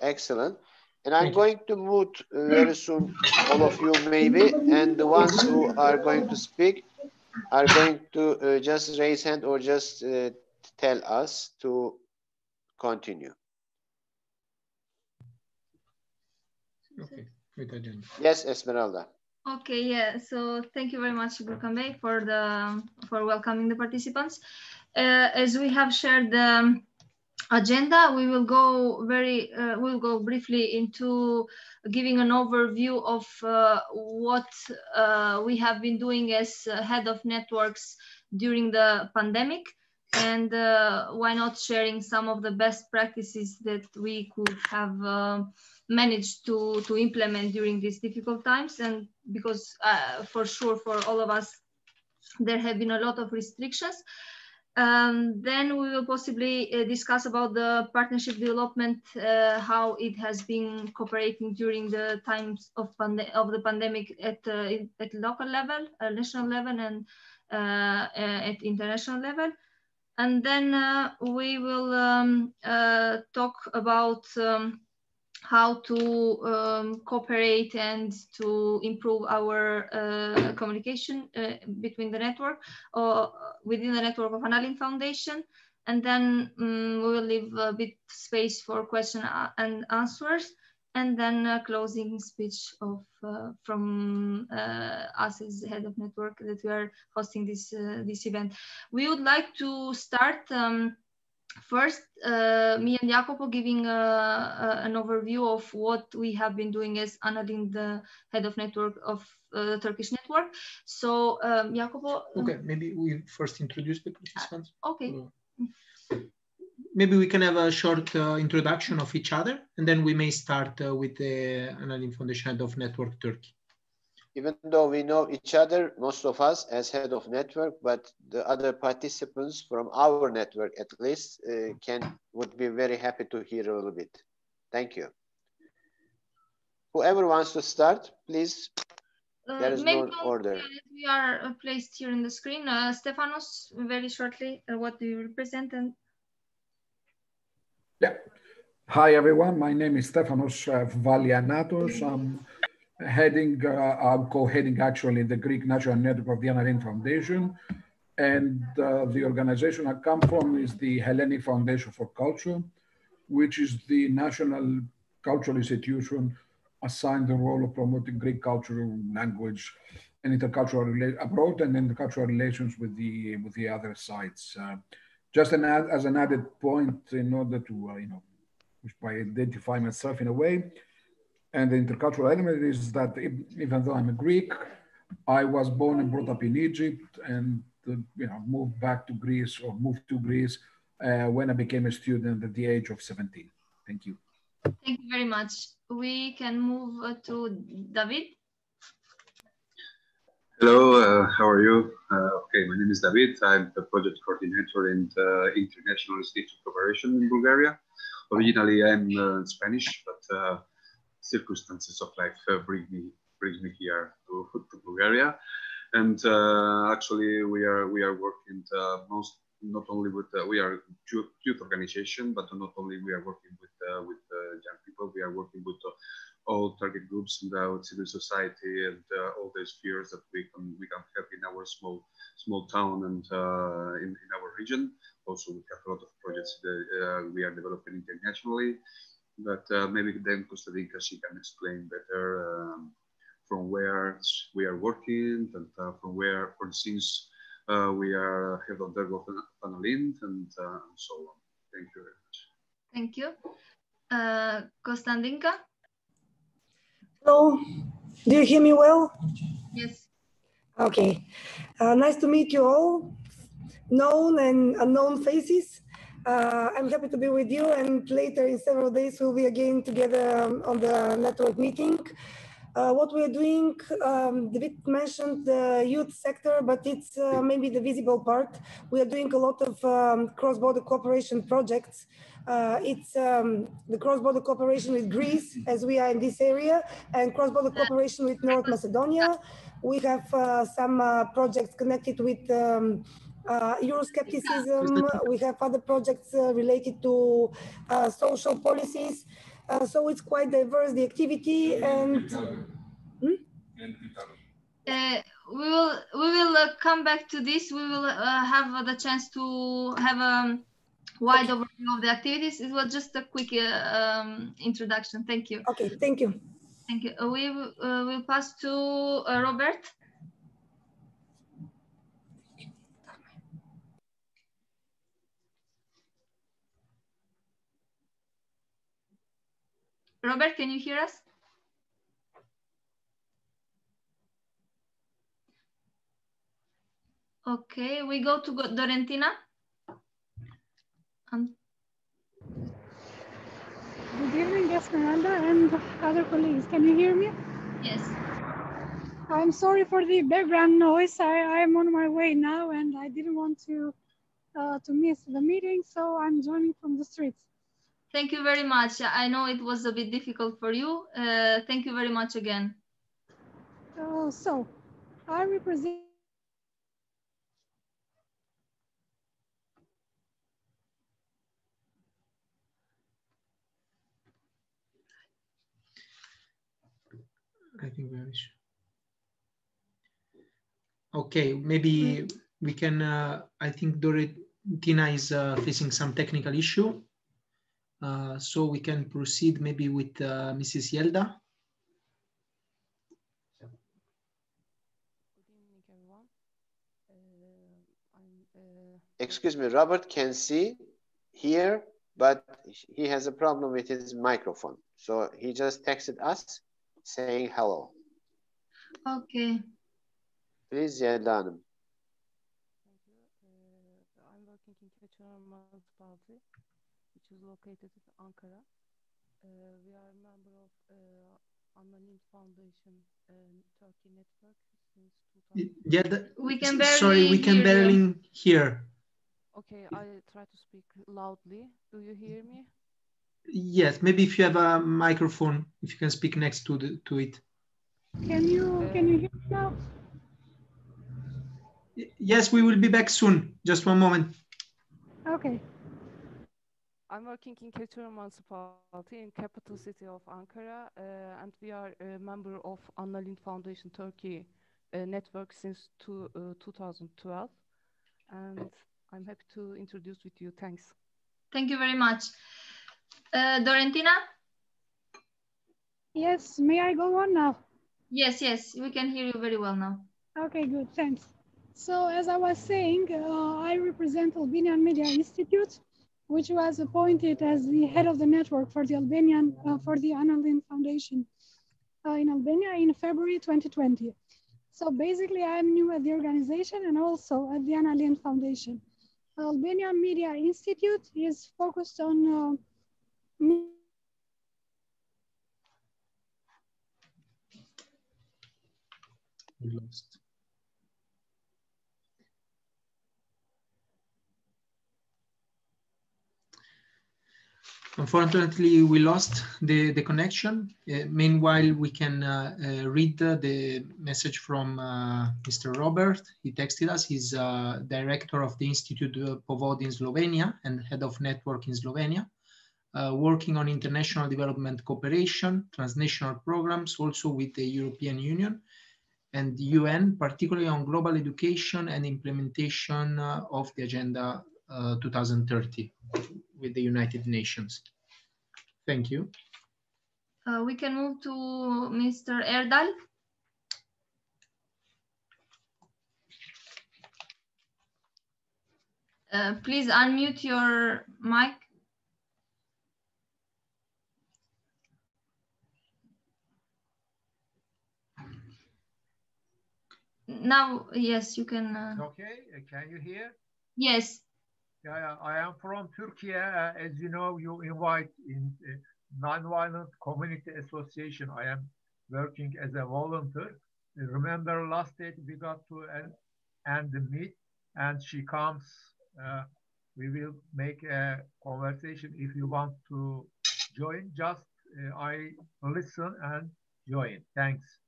Excellent. And I'm going to mute very soon all of you maybe, and the ones who are going to speak are going to just raise hand or just tell us to continue. Okay. Yes, Esmeralda. Okay, yeah. So thank you very much, Gurkan Bey, for welcoming the participants. As we have shared the agenda, we will go briefly into giving an overview of what we have been doing as head of networks during the pandemic, and why not sharing some of the best practices that we could have managed to implement during these difficult times. And because for sure for all of us there have been a lot of restrictions. Then we will possibly discuss about the partnership development, how it has been cooperating during the times of the pandemic at local level, national level, and at international level. And then we will talk about how to cooperate and to improve our communication between the network or within the network of Annalyn Foundation. And then we will leave a bit space for question and answers, and then a closing speech of from us as head of network that we are hosting this event. We would like to start first, me and Jacopo giving an overview of what we have been doing as Annalyn, the head of network of the Turkish network. So, Jacopo. Okay, maybe we first introduce the participants. Okay. Maybe we can have a short introduction of each other, and then we may start with the Annalyn Foundation head of network Turkey. Even though we know each other, most of us as head of network, but the other participants from our network at least would be very happy to hear a little bit. Thank you. Whoever wants to start, please. There is no order. We are placed here in the screen. Stefanos, very shortly, what do you represent? And yeah. Hi everyone. My name is Stefanos Valianatos. I'm co-heading actually the Greek National Network of the Annalyn Foundation, and the organization I come from is the Hellenic Foundation for Culture, which is the national cultural institution assigned the role of promoting Greek culture, language, and intercultural abroad, and intercultural relations with the other sides. Just as an added point, in order to by identify myself in a way. And the intercultural element is that even though I'm a Greek, I was born and brought up in Egypt, and moved back to Greece, or moved to Greece when I became a student at the age of 17. Thank you. Thank you very much. We can move to David. Hello, how are you? Okay, my name is David. I'm the project coordinator in the International Institute of Cooperation in Bulgaria. Originally, I'm Spanish, but circumstances of life brings me here to Bulgaria, and actually we are working not only with we are youth organization, but not only we are working with young people. We are working with all target groups in the civil society and all the spheres that we can have in our small town and in our region. Also, we have a lot of projects that we are developing internationally. But maybe then Kostadinka, she can explain better from where we are working and from where, for instance, we are head of the Annalyn and so on. Thank you very much. Thank you. Kostadinka? Hello, do you hear me well? Yes. Okay, nice to meet you all, known and unknown faces. I'm happy to be with you, and later in several days we'll be again together on the network meeting. What we're doing, David mentioned the youth sector, but it's maybe the visible part. We are doing a lot of cross-border cooperation projects. It's the cross-border cooperation with Greece, as we are in this area, and cross-border cooperation with North Macedonia. We have some projects connected with Euroscepticism. We have other projects related to social policies. So it's quite diverse, the activity. And we will come back to this. We will have the chance to have a wide overview of the activities. It was just a quick introduction. Thank you. Okay, thank you. Thank you. We will pass to Robert. Robert, can you hear us? Okay, we go to Dorentina. Good evening, Esmeralda and other colleagues. Can you hear me? Yes. I'm sorry for the background noise. I'm on my way now and I didn't want to miss the meeting, so I'm joining from the streets. Thank you very much. I know it was a bit difficult for you. Thank you very much again. So, I represent I think we are. Okay, maybe we can. I think Dorentina is facing some technical issue, so we can proceed maybe with Mrs. Yelda. Good evening, everyone. Excuse me, Robert can see, hear, but he has a problem with his microphone. So he just texted us saying hello. Okay. Please, Yelda Hanım. Thank you. I'm working in Keçiören municipality, which is located in Ankara. We are a member of Anonim Foundation Turkey network since 2000. Yeah, we can barely sorry, we can barely hear. Okay, I try to speak loudly. Do you hear me? Yes, maybe if you have a microphone, if you can speak next to it. Can you hear me now? Yes, we will be back soon. Just one moment. Okay. I'm working in Keçiören municipality in capital city of Ankara, and we are a member of Anonim Foundation Turkey network since 2012. And I'm happy to introduce with you. Thanks. Thank you very much. Dorentina? Yes, may I go on now? Yes, we can hear you very well now. Okay, good, thanks. So as I was saying, I represent Albanian Media Institute, which was appointed as the head of the network for the Anonim Foundation in Albania in February 2020. So basically, I'm new at the organization and also at the Anonim Foundation. Albanian Media Institute is focused on We lost. Unfortunately, we lost the connection. Meanwhile, we can read the message from Mr. Robert. He texted us. He's director of the Institute Povod in Slovenia and head of network in Slovenia, working on international development cooperation, transnational programs, also with the European Union and the UN, particularly on global education and implementation of the Agenda 2030 with the United Nations. Thank you. We can move to Mr. Erdal. Please unmute your mic. Now, yes, you can. Okay, can you hear? Yes. Yeah, I am from Turkey. As you know, you invite in Nonviolent Community Association. I am working as a volunteer. Remember last date we got to end the meet, and she comes. We will make a conversation. If you want to join, just I listen and join. Thanks.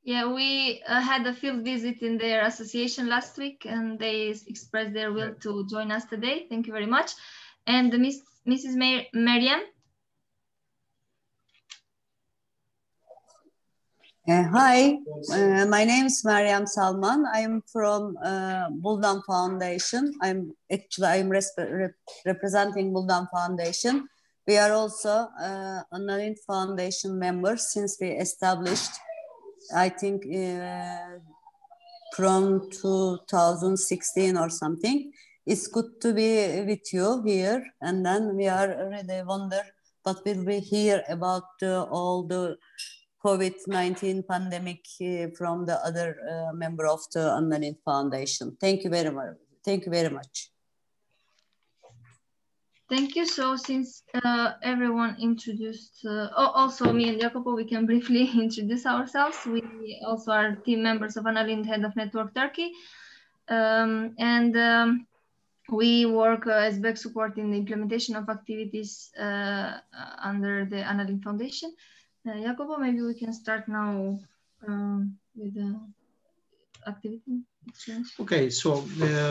Yeah, we had a field visit in their association last week, and they expressed their will to join us today. Thank you very much. And Mrs. Mariam. Hi, my name is Meryem Salman. I'm from Buldan Foundation. I'm representing Buldan Foundation. We are also Annalint Foundation members since we established, I think, from 2016 or something. It's good to be with you here, and then we are really wonder what will we hear about all the COVID-19 pandemic from the other member of the Annalint Foundation. Thank you very much. Thank you very much. Thank you. So since everyone introduced, also me and Jacopo, we can briefly introduce ourselves. We also are team members of Annalint, Head of Network Turkey. We work as back support in the implementation of activities under the Annalint Foundation. Jacopo, maybe we can start now with the activity exchange. Okay, so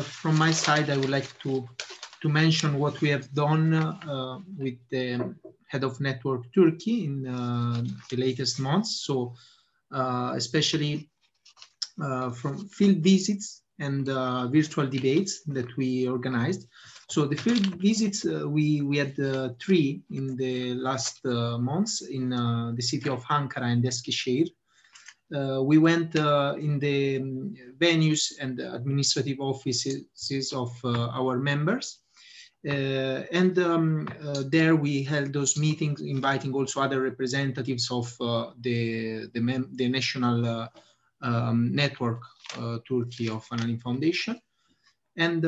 from my side, I would like to mention what we have done with the Head of Network Turkey in the latest months. So especially from field visits and virtual debates that we organized. So the field visits, we had 3 in the last months in the city of Ankara and Eskişehir. We went in the venues and administrative offices of our members. There we held those meetings, inviting also other representatives of the national network Turkey of Annalint Foundation. And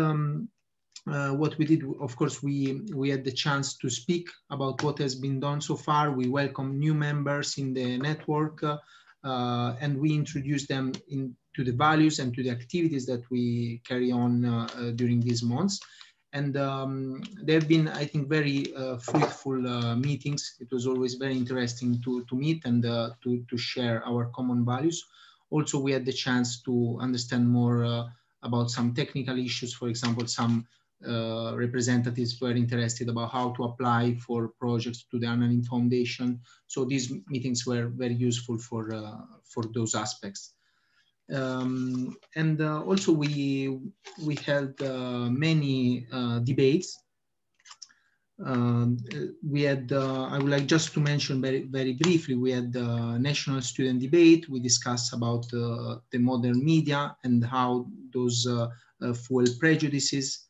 what we did, of course, we had the chance to speak about what has been done so far. We welcome new members in the network, and we introduced them to the values and to the activities that we carry on during these months. And there have been, I think, very fruitful meetings. It was always very interesting to meet and to share our common values. Also, we had the chance to understand more about some technical issues. For example, some representatives were interested about how to apply for projects to the Annalint Foundation. So these meetings were very useful for those aspects. Also we held many debates. We had, I would like just to mention very briefly, we had the national student debate. We discussed about the modern media and how those fuel prejudices.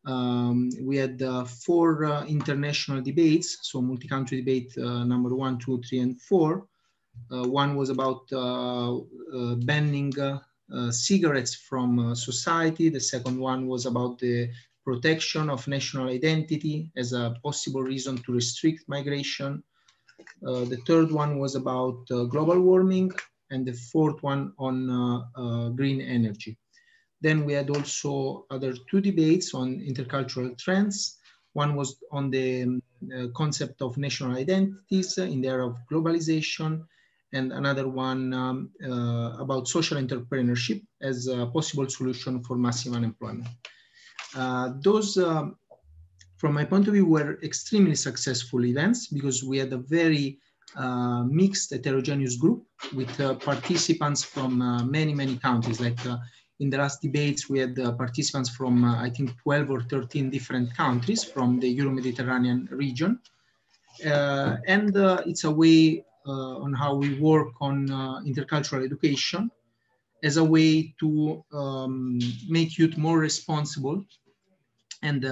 We had 4 international debates, so multi-country debate number 1, 2, 3, and 4. One was about banning cigarettes from society. The second one was about the protection of national identity as a possible reason to restrict migration. The third one was about global warming, and the fourth one on green energy. Then we had also other 2 debates on intercultural trends. One was on the concept of national identities in the era of globalization, and another one about social entrepreneurship as a possible solution for massive unemployment. Those, from my point of view, were extremely successful events because we had a very mixed, heterogeneous group with participants from many countries. Like in the last debates, we had participants from, I think, 12 or 13 different countries from the Euro-Mediterranean region. It's a way on how we work on intercultural education as a way to make youth more responsible and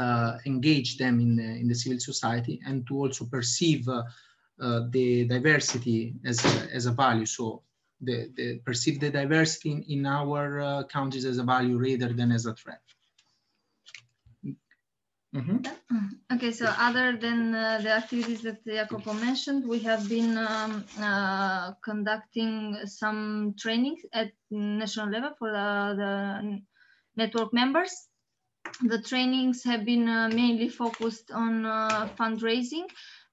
engage them in the civil society, and to also perceive the diversity as a value. So perceive the diversity in our countries as a value rather than as a threat. Mm-hmm. Okay, so other than the activities that Jacopo mentioned, we have been conducting some trainings at national level for the network members. The trainings have been mainly focused on fundraising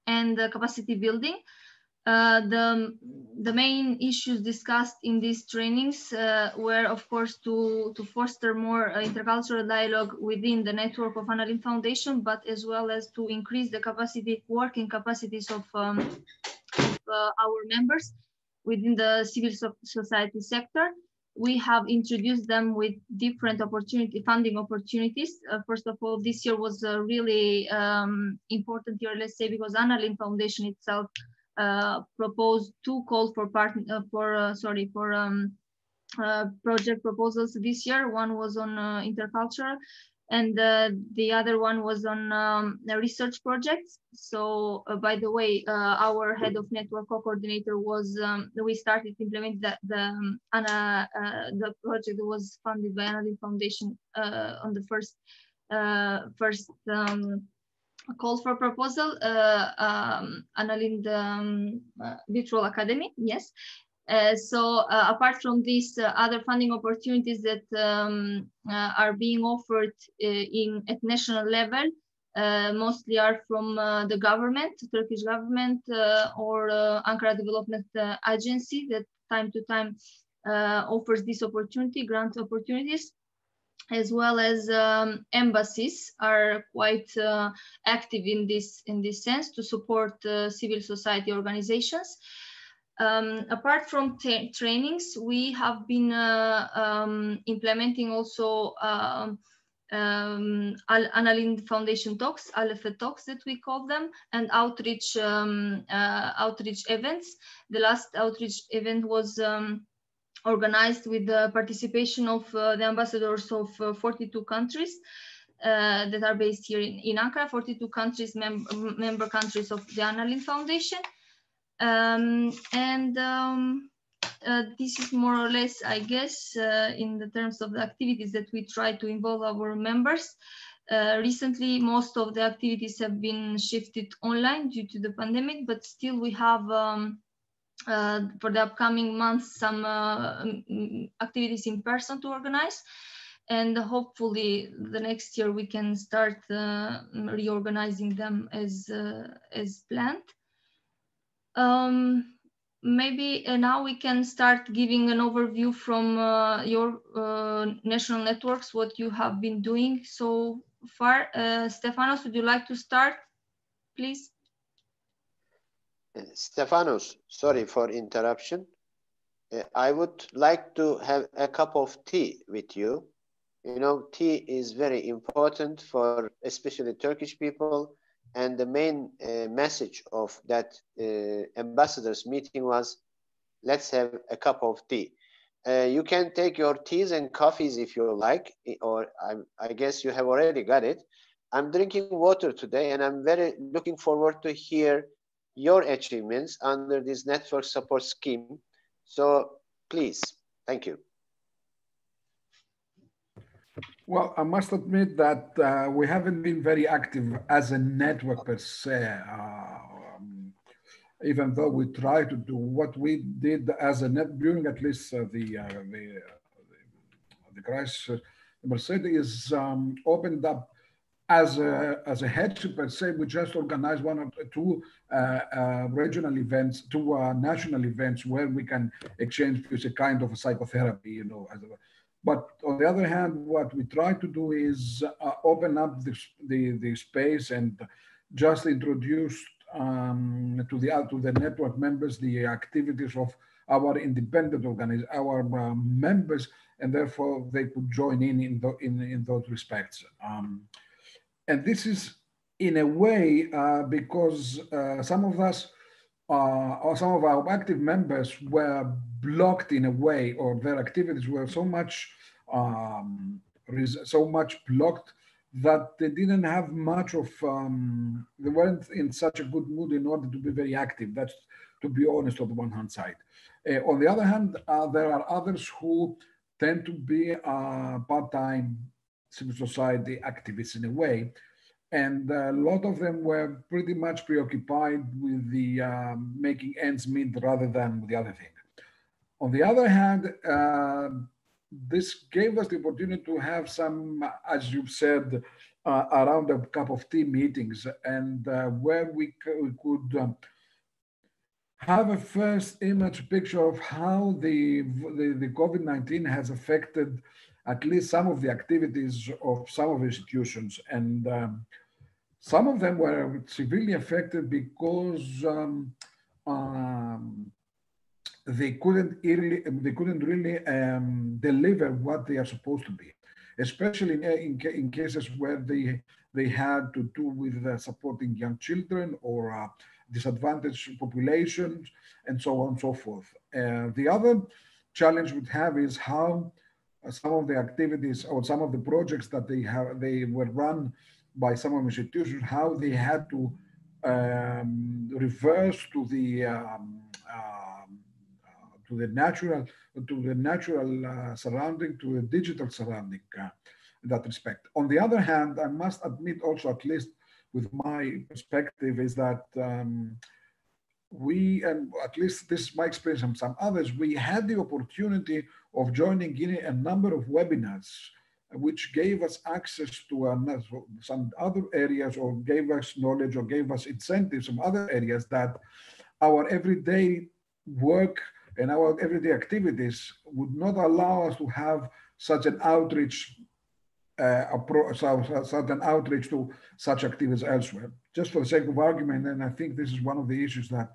and capacity building. The main issues discussed in these trainings were, of course, to foster more intercultural dialogue within the network of Annalyn Foundation, but as well as to increase the capacity, working capacities of our members within the civil society sector. We have introduced them with different funding opportunities. First of all, this year was a really important year, let's say, because Annalyn Foundation itself proposed two calls for project proposals this year. One was on intercultural, and the other one was on research projects. So, by the way, our head of network co-coordinator was, we started to implement the project that was funded by Annalyn Foundation on the first call for proposal, Annalyn Virtual Academy, yes. So apart from these other funding opportunities that are being offered at national level, mostly are from the government, Turkish government, or Ankara Development Agency that time to time offers this opportunity, grant opportunities, as well as embassies are quite active in this sense to support civil society organizations. Apart from trainings, we have been implementing also Annalyn Foundation talks, ALF talks that we call them, and outreach events. The last outreach event was organized with the participation of the ambassadors of 42 countries that are based here in Ankara, 42 countries, member countries of the Annalyn Foundation. This is more or less, I guess, in the terms of the activities that we try to involve our members. Recently, most of the activities have been shifted online due to the pandemic, but still we have for the upcoming months some activities in person to organize, and hopefully the next year we can start reorganizing them as planned. Maybe now we can start giving an overview from your national networks, what you have been doing so far. Stefanos, would you like to start, please? Stefanos, sorry for interruption. I would like to have a cup of tea with you. You know, tea is very important for especially Turkish people. And the main message of that ambassadors meeting was, let's have a cup of tea. You can take your teas and coffees if you like, or I guess you have already got it. I'm drinking water today, and I'm very looking forward to hear your achievements under this network support scheme. So please, thank you. Well, I must admit that we haven't been very active as a network per se, even though we try to do what we did as a net during at least the crisis. Mercedes opened up as a headship per se. We just organized one or two regional events, two national events where we can exchange views, a kind of a psychotherapy, you know. But on the other hand, what we try to do is open up the space and just introduce to the network members the activities of our independent our members, and therefore they could join in those respects. And this is in a way because some of us or some of our active members were blocked in a way, or their activities were so much blocked that they didn't have much of, they weren't in such a good mood in order to be very active. That's, to be honest, on the one hand side. On the other hand, there are others who tend to be part-time civil society activists in a way. And a lot of them were pretty much preoccupied with the making ends meet rather than with the other thing. On the other hand, this gave us the opportunity to have some, as you've said, around a cup of tea meetings, and where we could have a first image picture of how the COVID-19 has affected at least some of the activities of some of the institutions. And some of them were severely affected because they couldn't really deliver what they are supposed to be, especially in cases where they had to do with supporting young children or disadvantaged populations and so on and so forth. The other challenge we have is how some of the activities or some of the projects that they were run by some of the institutions, how they had to reverse to the natural surrounding, to the digital surrounding in that respect. On the other hand, I must admit also, at least with my perspective, is that we, and at least this is my experience and some others, we had the opportunity of joining in a number of webinars which gave us access to some other areas, or gave us knowledge, or gave us incentives from other areas that our everyday work and our everyday activities would not allow us to have such an outreach to such activities elsewhere. Just for the sake of argument, and I think this is one of the issues that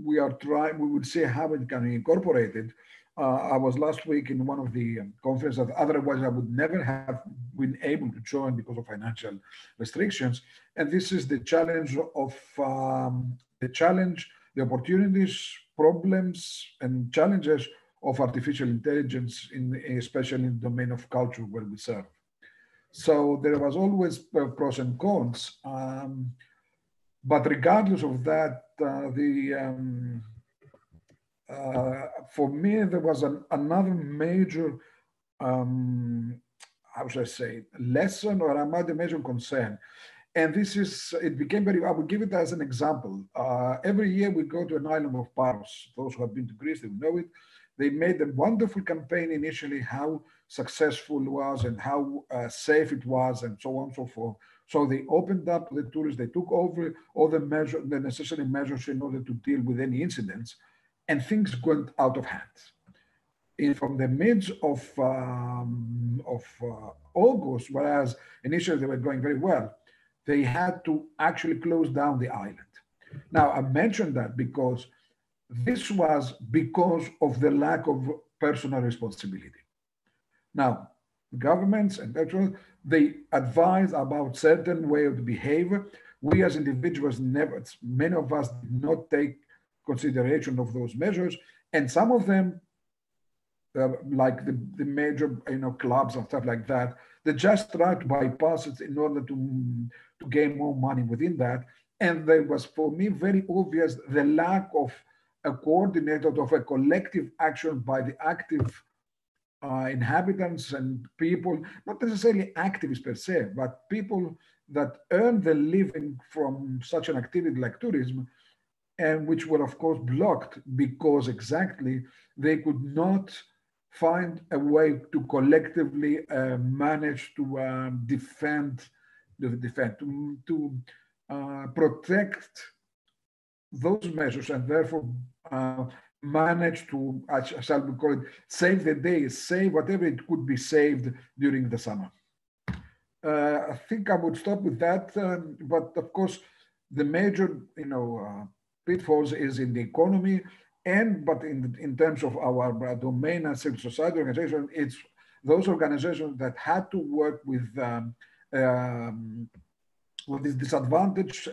we would see how it can be incorporated. I was last week in one of the conferences that otherwise I would never have been able to join because of financial restrictions. And this is the challenge of the opportunities, problems, and challenges of artificial intelligence, especially in the domain of culture where we serve. So there was always pros and cons. But regardless of that, for me, there was another major, how should I say, lesson, or another major concern. And this is, it became very, I would give it as an example. Every year we go to an island of Paros. Those who have been to Greece, they know it. They made a wonderful campaign initially, how successful it was and how safe it was and so on and so forth. So they opened up the tourists, they took over all the necessary measures in order to deal with any incidents, and things went out of hand. From the midst of August, whereas initially they were going very well, they had to actually close down the island. Now, I mentioned that because this was because of the lack of personal responsibility. Now, governments and they advise about certain way of behavior. We as individuals never, many of us did not take consideration of those measures, and some of them, like the major clubs and stuff like that, they just try to bypass it in order to gain more money within that. And there was, for me, very obvious the lack of a coordinator, of a collective action by the active inhabitants and people, not necessarily activists per se, but people that earn their living from such an activity like tourism, and which were of course blocked because exactly they could not find a way to collectively manage to protect those measures, and therefore manage to, shall we call it, save the day, save whatever it could be saved during the summer. I think I would stop with that, but of course the major pitfalls is in the economy, but in terms of our domain and civil society organization, it's those organizations that had to work with these disadvantaged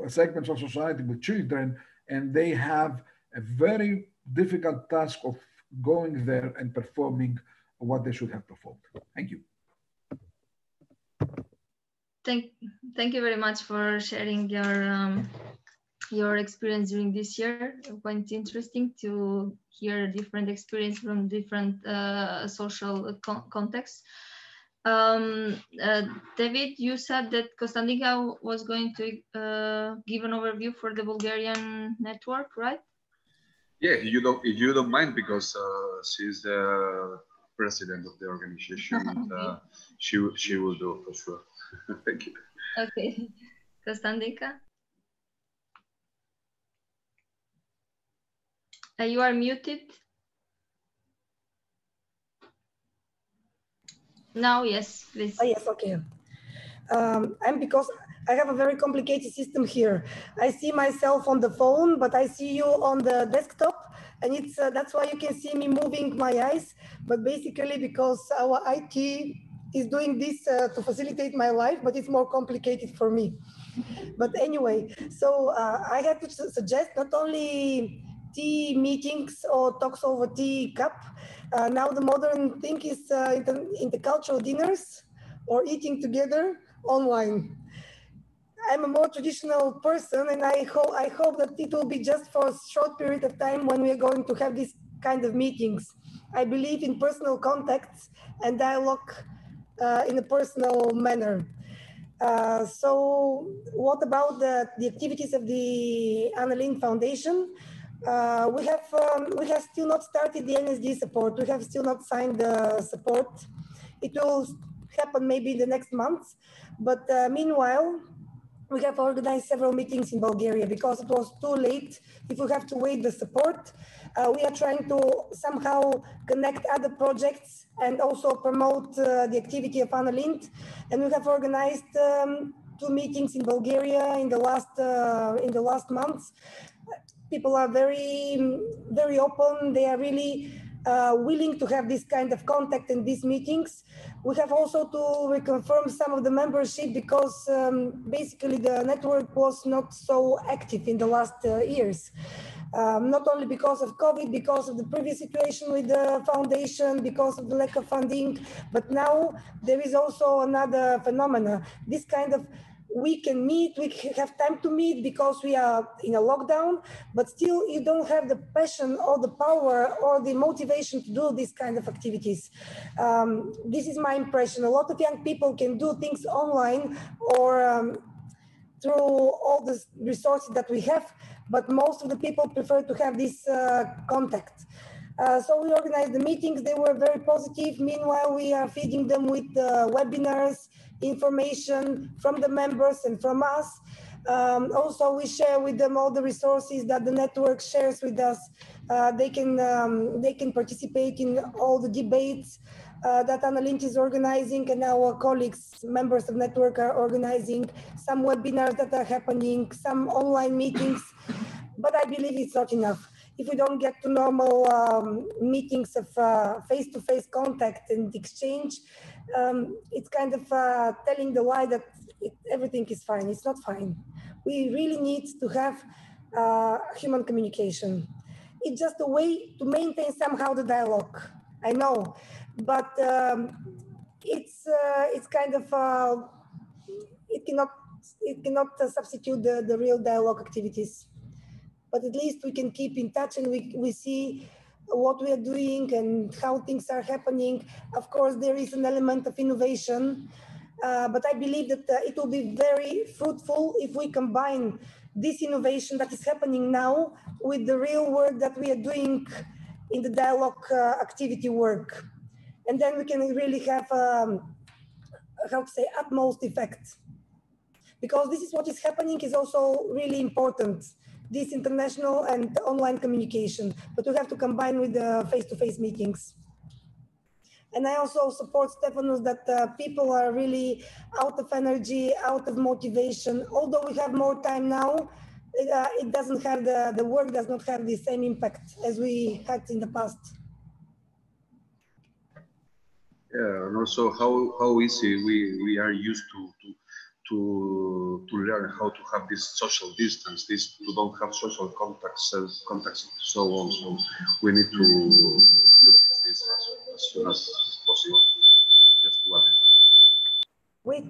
segments of society, with children, and they have a very difficult task of going there and performing what they should have performed. Thank you. Thank you very much for sharing your experience during this year. Quite interesting to hear different experience from different social contexts. David, you said that Konstantinka was going to give an overview for the Bulgarian network, right? Yeah, if you don't mind, because she's the president of the organization, and she will do for sure. Thank you. Okay, Konstantinka. You are muted. Now, yes, please. Oh, yes, okay. And because I have a very complicated system here. I see myself on the phone, but I see you on the desktop, and it's that's why you can see me moving my eyes. But basically, because our IT is doing this to facilitate my life, but it's more complicated for me. But anyway, so I have to suggest not only tea meetings or talks over tea cup. Now the modern thing is intercultural dinners or eating together online. I'm a more traditional person, and I hope that it will be just for a short period of time when we are going to have these kind of meetings. I believe in personal contacts and dialogue in a personal manner. So what about the activities of the Anna Lindh Foundation? We have still not started the NSD support. We have still not signed the support. It will happen maybe the next month. But meanwhile, we have organized several meetings in Bulgaria because it was too late. If we have to wait the support, we are trying to somehow connect other projects and also promote the activity of Anna Lindh. And we have organized 2 meetings in Bulgaria in the last months. People are very open. They are really willing to have this kind of contact in these meetings. We have also to reconfirm some of the membership because basically the network was not so active in the last years. Not only because of COVID, because of the previous situation with the foundation, because of the lack of funding, but now there is also another phenomena. This kind of we can meet, we have time to meet because we are in a lockdown, but still you don't have the passion or the power or the motivation to do this kind of activities. This is my impression. A lot of young people can do things online or through all the resources that we have, but most of the people prefer to have this contact. So we organized the meetings, they were very positive. Meanwhile, we are feeding them with webinars, information from the members and from us. Also, we share with them all the resources that the network shares with us. They can participate in all the debates that Anna Lindh is organizing, and our colleagues, members of network, are organizing some webinars that are happening, some online meetings, but I believe it's not enough. If we don't get to normal meetings of face-to-face contact and exchange, it's kind of telling the lie that everything is fine. It's not fine. We really need to have human communication. It's just a way to maintain somehow the dialogue. I know, but it's kind of it cannot substitute the real dialogue activities. But at least we can keep in touch and we see what we are doing and how things are happening. Of course, there is an element of innovation, but I believe that it will be very fruitful if we combine this innovation that is happening now with the real work that we are doing in the dialogue activity work. And then we can really have, how to say, utmost effect. Because this is what is happening is also really important, this international and online communication, but we have to combine with the face-to-face meetings. And I also support Stefanos that people are really out of energy, out of motivation. Although we have more time now, it doesn't have the work does not have the same impact as we had in the past. Yeah, and also how easy we are used to learn how to have this social distance, this to don't have social contacts, so on. So we need to fix this as soon as possible. Just to add. Wait.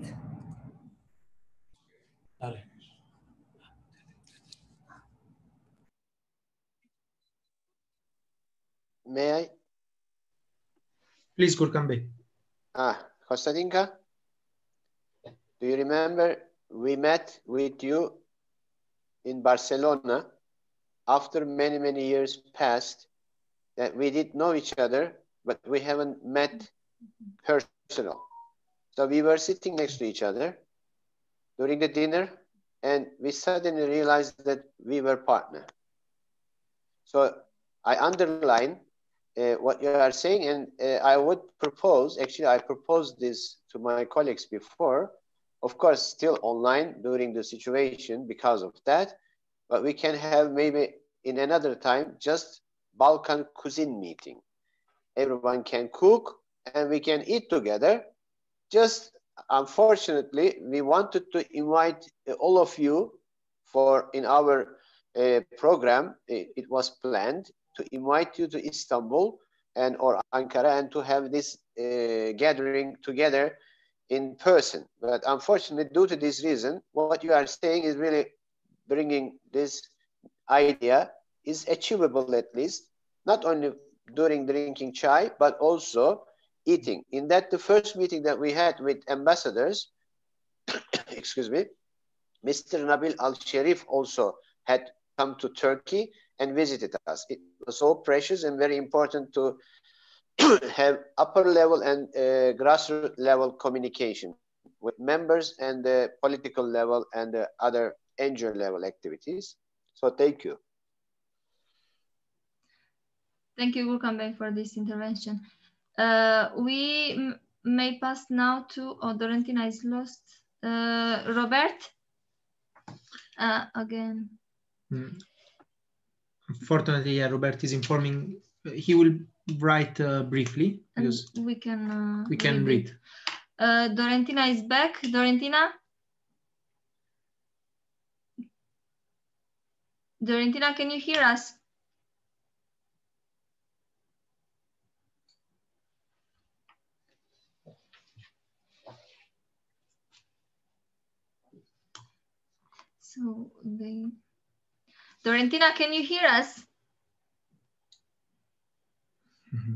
May I? Please, Gurkan Bey. Kostadinka, do you remember we met with you in Barcelona after many years passed that we did know each other, but we haven't met personal. So we were sitting next to each other during the dinner, and we suddenly realized that we were partners. So I underline what you are saying, and I would propose, actually I proposed this to my colleagues before, of course still online during the situation because of that, but we can have maybe in another time just Balkan cuisine meeting. Everyone can cook and we can eat together. Just unfortunately, we wanted to invite all of you for in our program. It was planned to invite you to Istanbul and or Ankara and to have this gathering together in person. But unfortunately, due to this reason, what you are saying is really bringing this idea is achievable, at least, not only during drinking chai, but also eating. In that, the first meeting that we had with ambassadors, excuse me, Mr. Nabil Al-Sharif also had come to Turkey and visited us. It was so precious and very important to have upper level and grassroots level communication with members and the political level and the other NGO level activities. So thank you. Thank you, Gurkan Bey, for this intervention. We may pass now to, Dorentina is lost. Robert, again. Unfortunately, yeah, Robert is informing, he will write briefly because we can read. Dorentina is back. Dorentina? Dorentina, can you hear us? So Dorentina, can you hear us?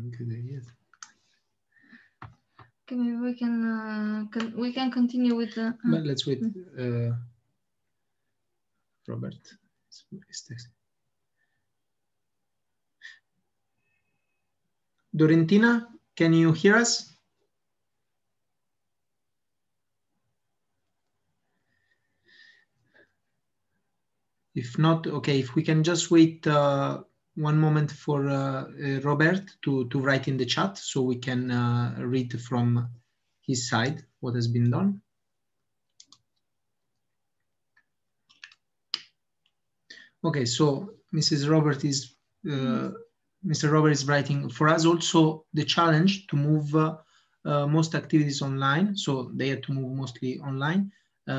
Okay, maybe we can continue with the. But let's wait. Robert. Dorentina, can you hear us? If not, okay, if we can just wait one moment for Robert to write in the chat so we can read from his side what has been done. Okay, so Mr. Robert is writing for us also the challenge to move most activities online. So they had to move mostly online.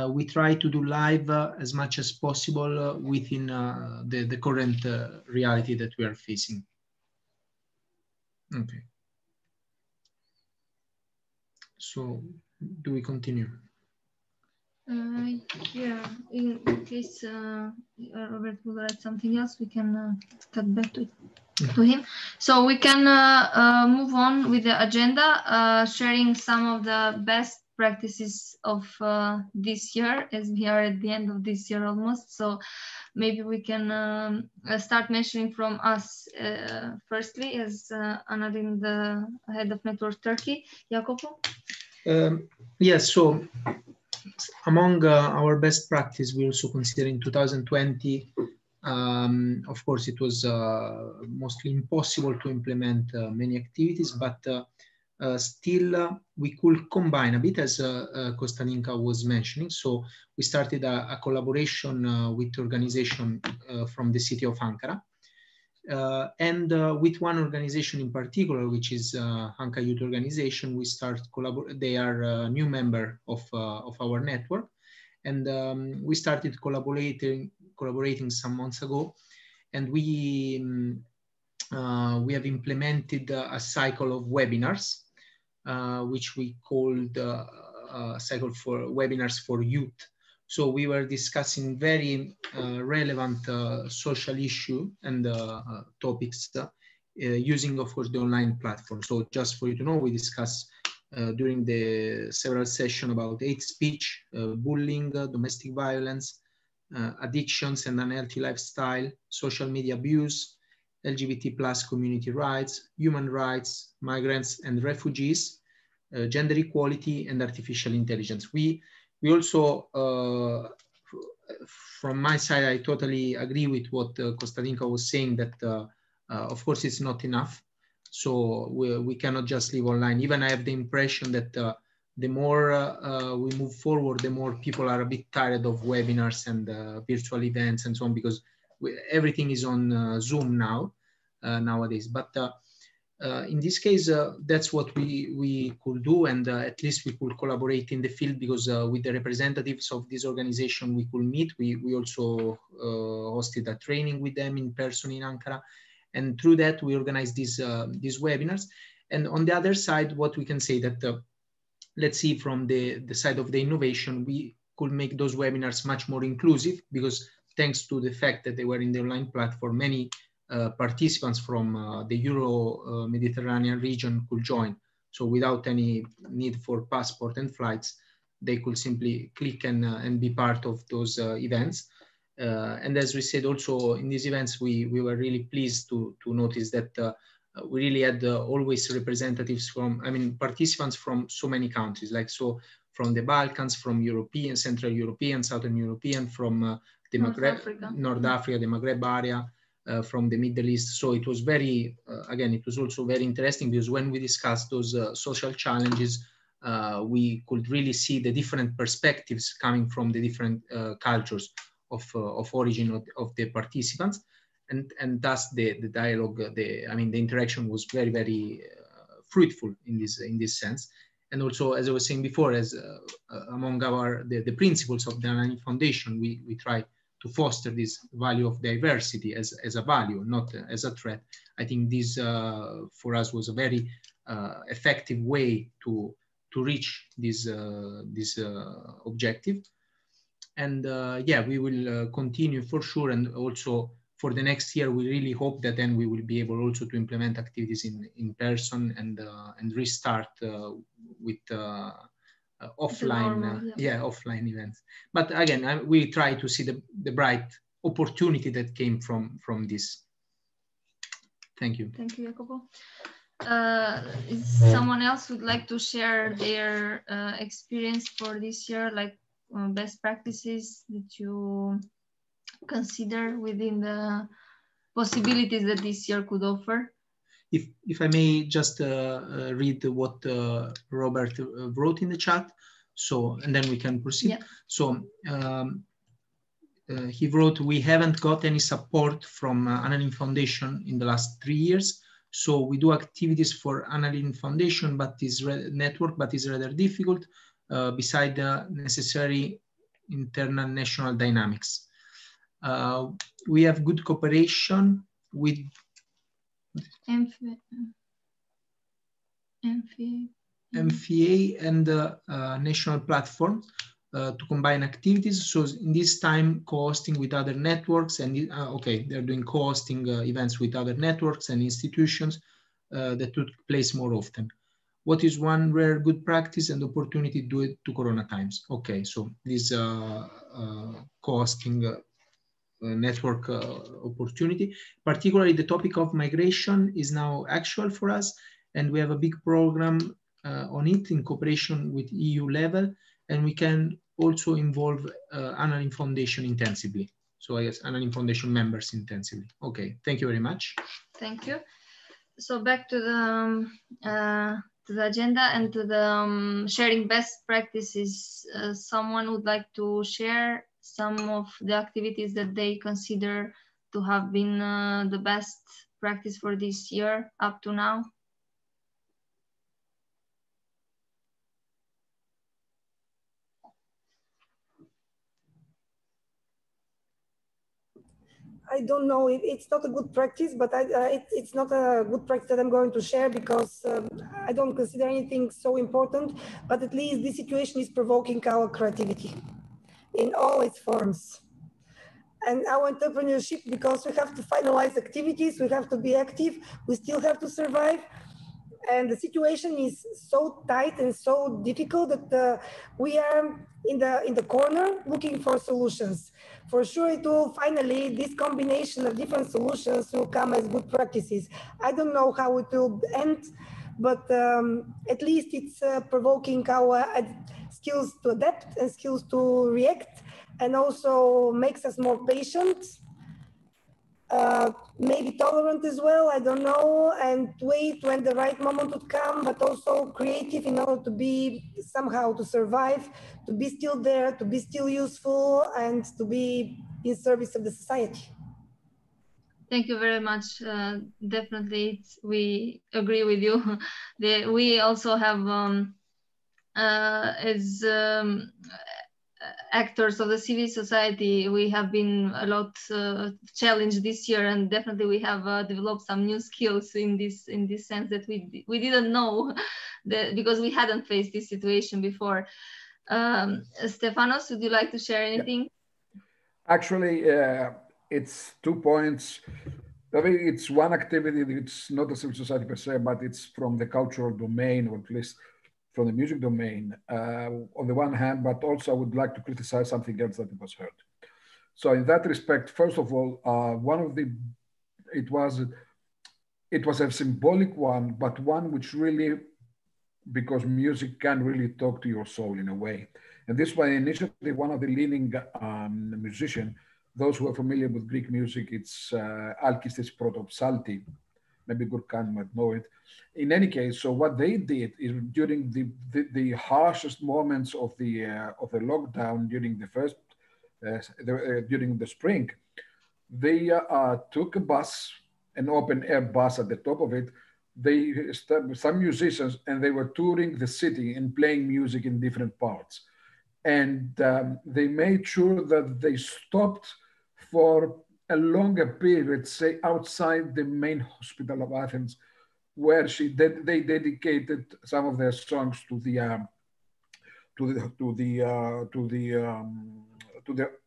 We try to do live as much as possible within the current reality that we are facing. Okay. So do we continue? Yeah, in case Robert will write something else, we can cut back to him. So we can move on with the agenda, sharing some of the best practices of this year, as we are at the end of this year almost. So maybe we can start mentioning from us firstly, as Anadin, the head of Network Turkey. Jacopo? Yes, so among our best practice, we also consider in 2020, of course, it was mostly impossible to implement many activities, but still we could combine a bit, as Kostaninka was mentioning. So we started a collaboration with organization from the city of Ankara. And with one organization in particular, which is Anka Youth Organization, we start collaborate. They are a new member of our network, and we started collaborating some months ago, and we have implemented a cycle of webinars, which we called a cycle for webinars for youth. So we were discussing very relevant social issue and topics using, of course, the online platform. So just for you to know, we discussed during the several sessions about hate speech, bullying, domestic violence, addictions and unhealthy lifestyle, social media abuse, LGBT plus community rights, human rights, migrants and refugees, gender equality and artificial intelligence. We also, from my side, I totally agree with what Kostaninka was saying, that Of course, it's not enough. So we cannot just live online. Even I have the impression that the more we move forward, the more people are a bit tired of webinars and virtual events and so on, because everything is on Zoom now, nowadays. But in this case, that's what we could do, and at least we could collaborate in the field, because with the representatives of this organization we could meet. We also hosted a training with them in person in Ankara, and through that we organized these webinars. And on the other side, what we can say that let's see, from the side of the innovation, we could make those webinars much more inclusive, because thanks to the fact that they were in the online platform, many participants from the Euro-Mediterranean region could join. So without any need for passport and flights, they could simply click and be part of those events. And as we said, also in these events, we were really pleased to notice that we really had always representatives from, participants from so many countries, like from the Balkans, from European, Central European, Southern European, from the North Africa, the Maghreb area, from the Middle East. So it was very, again, it was also very interesting, because when we discussed those social challenges, we could really see the different perspectives coming from the different cultures of origin of the participants. And thus the dialogue, the interaction was very, very fruitful in this sense. And also, as I was saying before, as among the principles of the Anani Foundation, we try to foster this value of diversity as a value, not as a threat. I think this for us was a very effective way to reach this objective. And yeah, we will continue for sure. And also for the next year, we really hope that then we will be able also to implement activities in person and restart with offline, normal, offline events. But again, we try to see the bright opportunity that came from this. Thank you. Thank you, Jacopo. If someone else would like to share their experience for this year, like best practices that you consider within the possibilities that this year could offer? If I may just read what Robert wrote in the chat, so, and then we can proceed. Yeah. So he wrote, we haven't got any support from Annalyn Foundation in the last 3 years. So we do activities for Annalyn Foundation, but is network, but is rather difficult beside the necessary internal national dynamics. We have good cooperation with MFA and national platform to combine activities. So in this time, co-hosting with other networks, and okay, they're doing co-hosting events with other networks and institutions that took place more often. What is one rare good practice and opportunity due to Corona times? Okay, so this co-hosting network opportunity, particularly the topic of migration is now actual for us, and we have a big program on it in cooperation with EU level, and we can also involve Annalyn Foundation intensively. So I guess Annalyn Foundation members intensively. Okay, thank you very much. Thank you. So back to the agenda and to the sharing best practices. Someone would like to share some of the activities that they consider to have been the best practice for this year up to now? I don't know, it's not a good practice, but it's not a good practice that I'm going to share, because I don't consider anything so important, but at least this situation is provoking our creativity in all its forms. And our entrepreneurship, because we have to finalize activities, we have to be active, we still have to survive. And the situation is so tight and so difficult that we are in the corner looking for solutions. For sure, it will finally, this combination of different solutions will come as good practices. I don't know how it will end, but at least it's provoking our skills to adapt and skills to react, and also makes us more patient. maybe tolerant as well, I don't know, and wait when the right moment would come, but also creative in order to be somehow to survive, to be still there, to be still useful, and to be in service of the society. Thank you very much. Definitely, we agree with you. We also have, as actors of the civil society, we have been a lot challenged this year, and definitely we have developed some new skills in this sense that we didn't know that, because we hadn't faced this situation before. Stefanos, would you like to share anything? Yeah. Actually, it's 2 points. I mean, it's one activity. It's not a civil society per se, but it's from the cultural domain, or at least from the music domain, on the one hand, but also I would like to criticize something else that was heard. So in that respect, first of all, it was a symbolic one, but one which really, because music can really talk to your soul in a way. And this was initially one of the leading musicians. Those who are familiar with Greek music, it's Alkistis Protopsalti. Maybe Gurkhan might know it. In any case, so what they did is during the harshest moments of the lockdown during the first during the spring, they took a bus, an open air bus at the top of it. They established some musicians, and they were touring the city and playing music in different parts. And they made sure that they stopped for a longer period, say outside the main hospital of Athens, where they dedicated some of their songs to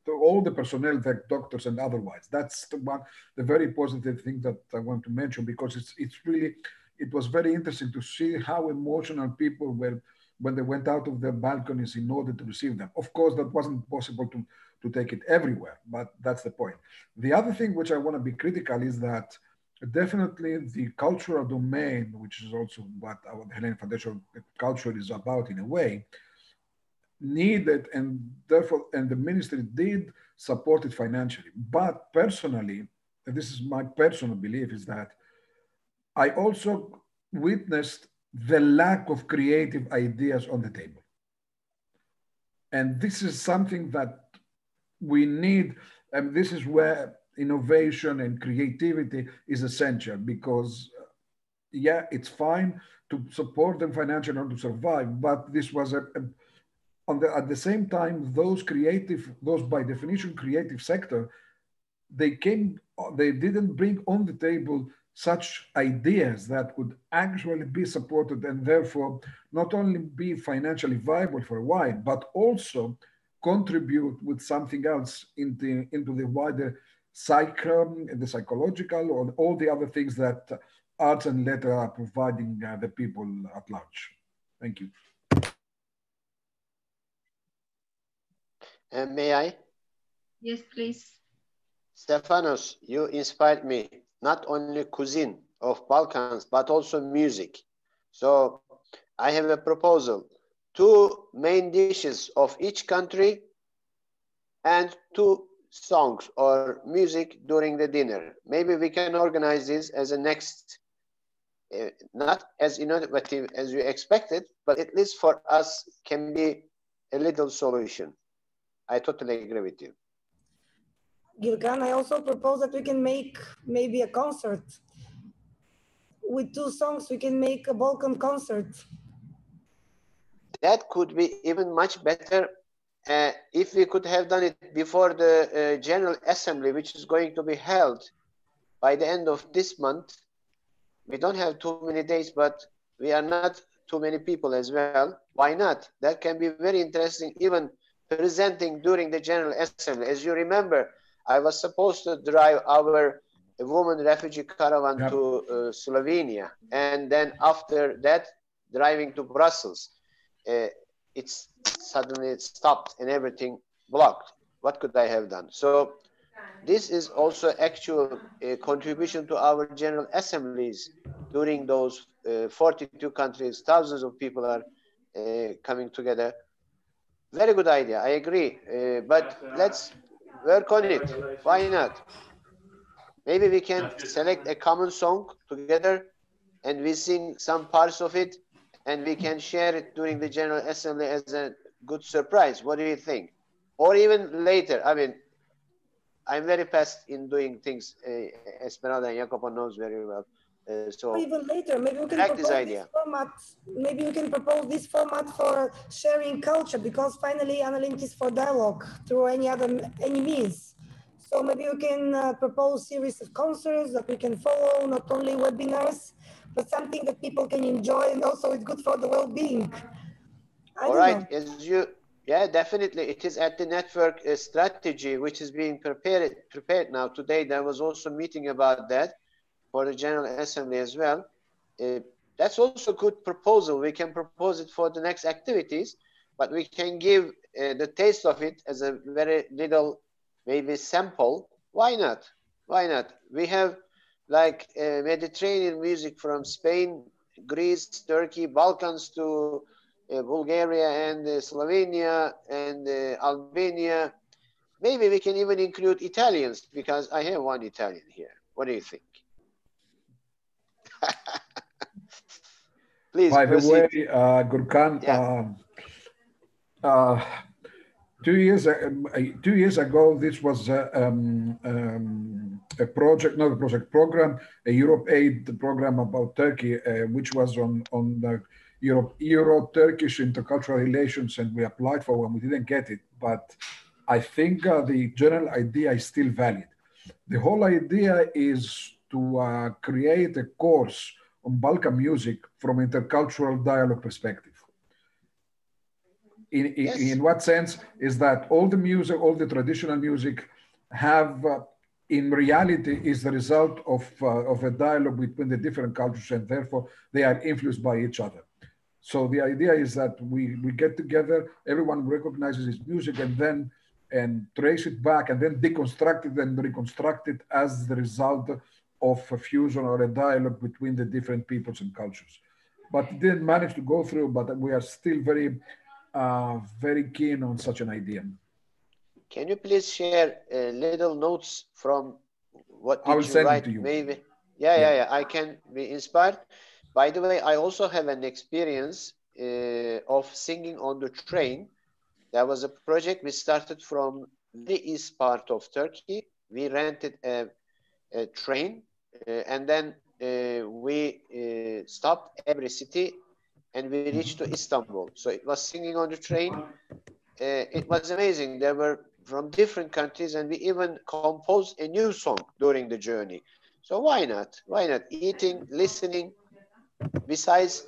all the personnel, the doctors and otherwise. That's the very positive thing that I want to mention, because it was very interesting to see how emotional people were when they went out of their balconies in order to receive them. Of course, that wasn't possible to take it everywhere, but that's the point. The other thing which I want to be critical is that definitely the cultural domain, which is also what our Hellenic Foundation culture is about in a way, needed, and therefore, and the ministry did support it financially. But personally, and this is my personal belief, is that I also witnessed the lack of creative ideas on the table. And this is something that we need, and this is where innovation and creativity is essential, because yeah, it's fine to support them financially or to survive, but this was at the same time, those by definition creative sector, they didn't bring on the table such ideas that could actually be supported, and therefore not only be financially viable for a while, but also contribute with something else into the wider the psychological, or all the other things that arts and letters are providing the people at large. Thank you. May I? Yes, please. Stefanos, you inspired me, not only cuisine of Balkans, but also music. So I have a proposal: 2 main dishes of each country and 2 songs or music during the dinner. Maybe we can organize this as a next, not as innovative as you expected, but at least for us can be a little solution. I totally agree with you. Gilkan, I also propose that we can make maybe a concert. With 2 songs, we can make a Balkan concert. That could be even much better if we could have done it before the General Assembly, which is going to be held by the end of this month. We don't have too many days, but we are not too many people as well. Why not? That can be very interesting, even presenting during the General Assembly. As you remember, I was supposed to drive our women refugee caravan to Slovenia, and then after that, driving to Brussels. It's suddenly stopped and everything blocked. What could I have done? So this is also actual contribution to our General Assemblies during those 42 countries. Thousands of people are coming together. Very good idea, I agree. But let's work on it. Why not? Maybe we can select a common song together and we sing some parts of it and we can share it during the General Assembly as a good surprise. What do you think? Or even later. I mean, I'm very fast in doing things. Esmeralda and Jacopo knows very well. So or even later, maybe we can propose this format. Maybe we can propose this format for sharing culture, because finally Analint is for dialogue through any means. So maybe we can propose series of concerts that we can follow, not only webinars, but something that people can enjoy, and also it's good for the well-being. All right, yeah, definitely. It is at the network strategy, which is being prepared now. Today, there was also a meeting about that for the General Assembly as well. That's also a good proposal. We can propose it for the next activities, but we can give the taste of it as a very little, maybe sample. Why not? Why not? We have like Mediterranean music from Spain, Greece, Turkey, Balkans to Bulgaria and Slovenia and Albania. Maybe we can even include Italians, because I have one Italian here. What do you think? Please by proceed. the way, Gurkan, yeah. 2 years ago, this was a project, not a project, program, a Europe Aid program about Turkey, which was on the Euro-Turkish intercultural relations, and we applied for one. We didn't get it, but I think the general idea is still valid. The whole idea is to create a course on Balkan music from intercultural dialogue perspective. In what sense is that all the music, all the traditional music have, in reality, is the result of a dialogue between the different cultures, and therefore they are influenced by each other. So the idea is that we get together, everyone recognizes his music, and trace it back, and then deconstruct it and reconstruct it as the result of a fusion or a dialogue between the different peoples and cultures. But it didn't manage to go through, but we are still very keen on such an idea. Can you please share little notes from what did I will you send write? it to you. Maybe. Yeah. I can be inspired. By the way, I also have an experience of singing on the train. There was a project we started from the east part of Turkey. We rented a train and then we stopped every city and we reached to Istanbul. So it was singing on the train. It was amazing. There were from different countries, and we even composed a new song during the journey. So why not? Why not? Eating, listening, besides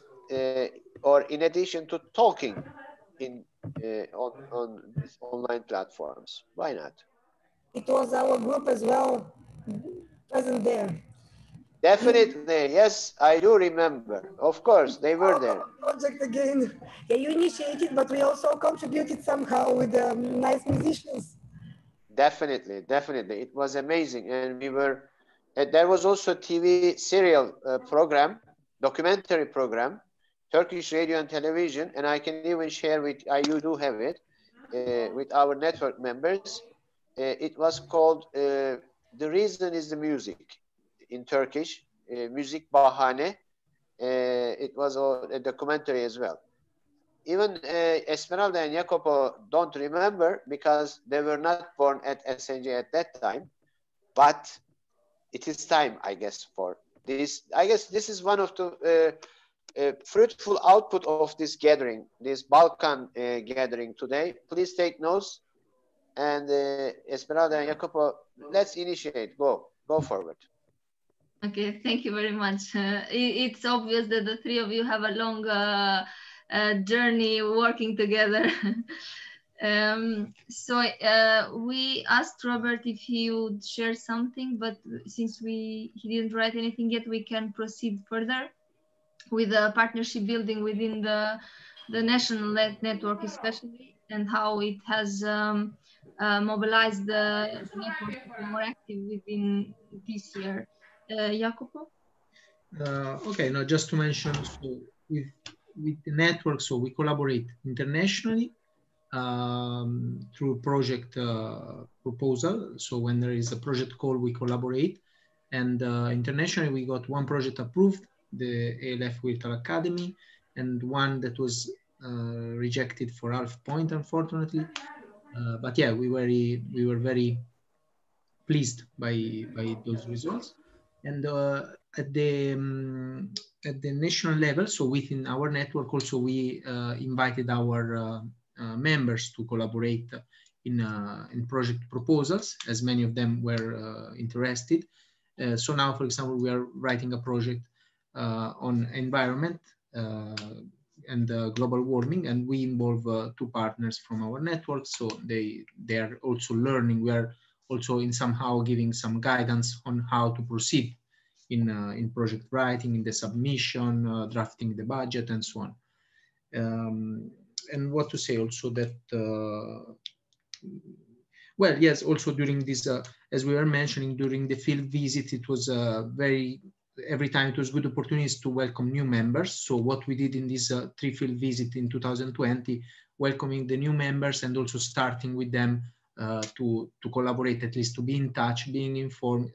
or in addition to talking on these online platforms. Why not? It was our group as well present there. Definitely, yes, I do remember. Of course, they were there. Project again. Yeah, you initiated, but we also contributed somehow with nice musicians. Definitely. It was amazing. And we were, there was also a TV serial program, documentary program, Turkish radio and television, and I can even share with, you do have it, with our network members. It was called The Reason is the Music in Turkish, Müzik Bahane. It was a documentary as well. Even Esmeralda and Jacopo don't remember because they were not born at SNJ at that time, but it is time, I guess, for this. I guess this is one of the fruitful output of this gathering, this Balkan gathering today. Please take notes, and Esmeralda and Jacopo, let's initiate. Go forward. Okay, thank you very much. It's obvious that the three of you have a long journey working together. So we asked Robert if he would share something, but since he didn't write anything yet, we can proceed further with the partnership building within the national network especially, and how it has mobilized the network to be more active within this year. Jacopo? Okay, now just to mention, so with the network, so we collaborate internationally through project proposal. So when there is a project call, we collaborate. And internationally, we got one project approved, the ALF Virtual Academy, and one that was rejected for half point, unfortunately. But yeah, we were very pleased by those results. And at the national level, so within our network, also we invited our members to collaborate in project proposals, as many of them were interested. So now, for example, we are writing a project on environment and global warming, and we involve two partners from our network. So they are also learning. We are also in somehow giving some guidance on how to proceed in project writing, in the submission, drafting the budget, and so on. And what to say also that, well, yes, also during this, as we were mentioning, during the field visit, it was every time it was good opportunities to welcome new members. So what we did in this 3 field visit in 2020, welcoming the new members and also starting with them to collaborate, at least to be in touch, being informed,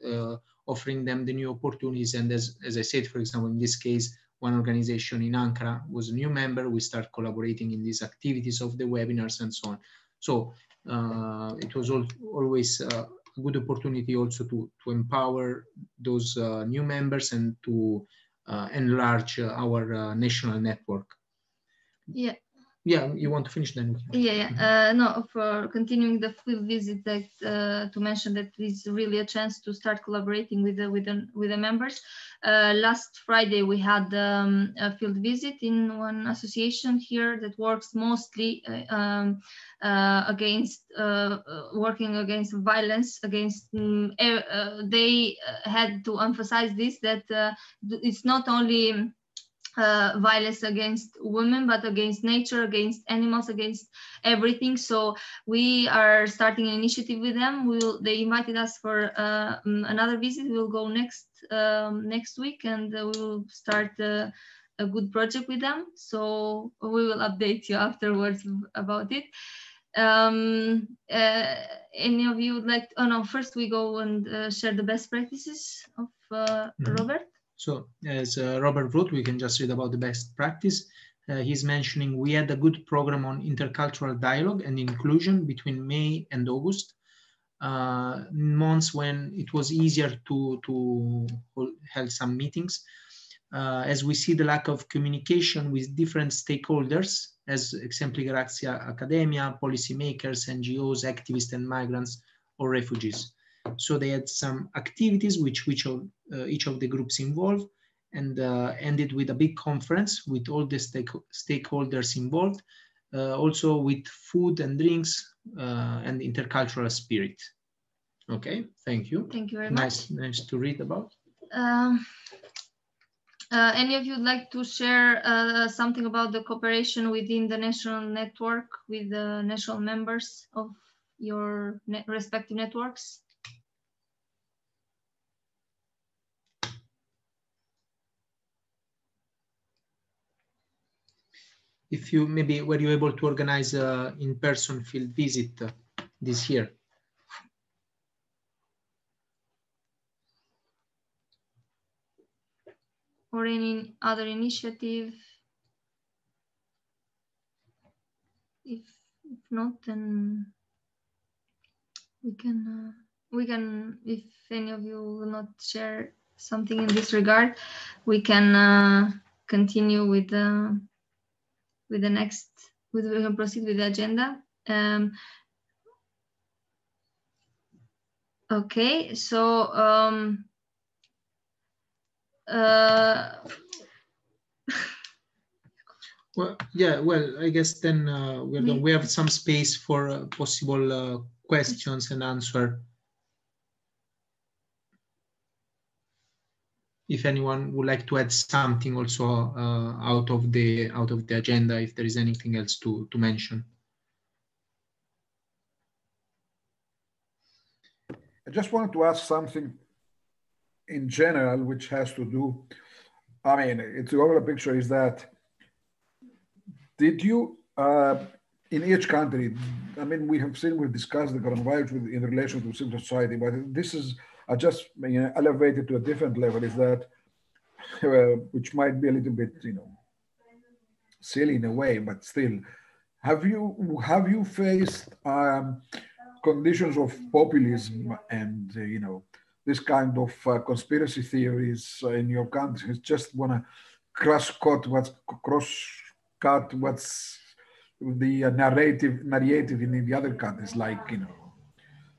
offering them the new opportunities. And as I said, for example, in this case, one organization in Ankara was a new member. We start collaborating in these activities of the webinars and so on. So it was always a good opportunity also to empower those new members and to enlarge our national network. Yeah. Yeah, you want to finish then? Yeah. No, for continuing the field visit, that to mention that it's really a chance to start collaborating with the members. Last Friday we had a field visit in one association here that works mostly against working against violence against. They had to emphasize this, that it's not only violence against women, but against nature, against animals, against everything. So we are starting an initiative with them. They invited us for another visit. We'll go next week, and we will start a good project with them. So we will update you afterwards about it. Any of you would like to, oh no, first we go and share the best practices of Robert. So as Robert wrote, we can just read about the best practice. He's mentioning we had a good program on intercultural dialogue and inclusion between May and August, months when it was easier to hold some meetings. As we see the lack of communication with different stakeholders, as exempli gratia academia, policymakers, NGOs, activists and migrants or refugees. So they had some activities which each of the groups involved, and ended with a big conference with all the stakeholders involved, also with food and drinks and intercultural spirit. Okay, thank you. Thank you very much. Nice to read about. Any of you would like to share something about the cooperation within the national network with the national members of your respective networks? If you maybe were you able to organize an in-person field visit this year? Or any other initiative? If not, then we can, if any of you will not share something in this regard, we can continue with the next, we can proceed with the agenda. Okay, so well, yeah, well, I guess then we have some space for possible questions and answer. If anyone would like to add something also out of the agenda, if there is anything else to mention. I just wanted to ask something in general, which has to do, I mean, it's the overall picture is that, did you, in each country, I mean, we've discussed the coronavirus in relation to civil society, but this is I just elevate it to a different level, is that, which might be a little bit, silly in a way, but still, have you faced conditions of populism and this kind of conspiracy theories in your country? Just want to cross-cut what's the narrative in the other countries, like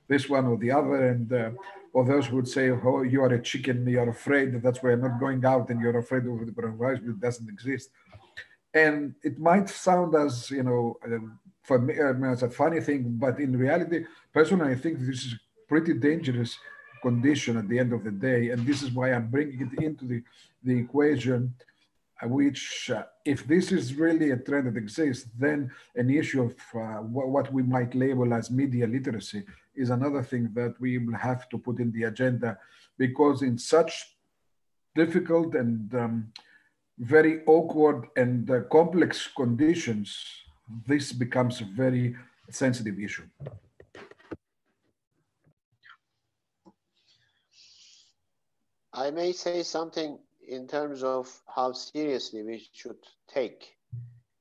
this one or the other, and others would say, oh, you are a chicken, you're afraid, that's why you're not going out, and you're afraid of the coronavirus, but it doesn't exist. And it might sound as for me as a funny thing, but in reality, personally, I think this is a pretty dangerous condition at the end of the day, and this is why I'm bringing it into the equation, which if this is really a trend that exists, then an issue of what we might label as media literacy is another thing that we will have to put in the agenda, because in such difficult and very awkward and complex conditions, this becomes a very sensitive issue. I may say something in terms of how seriously we should take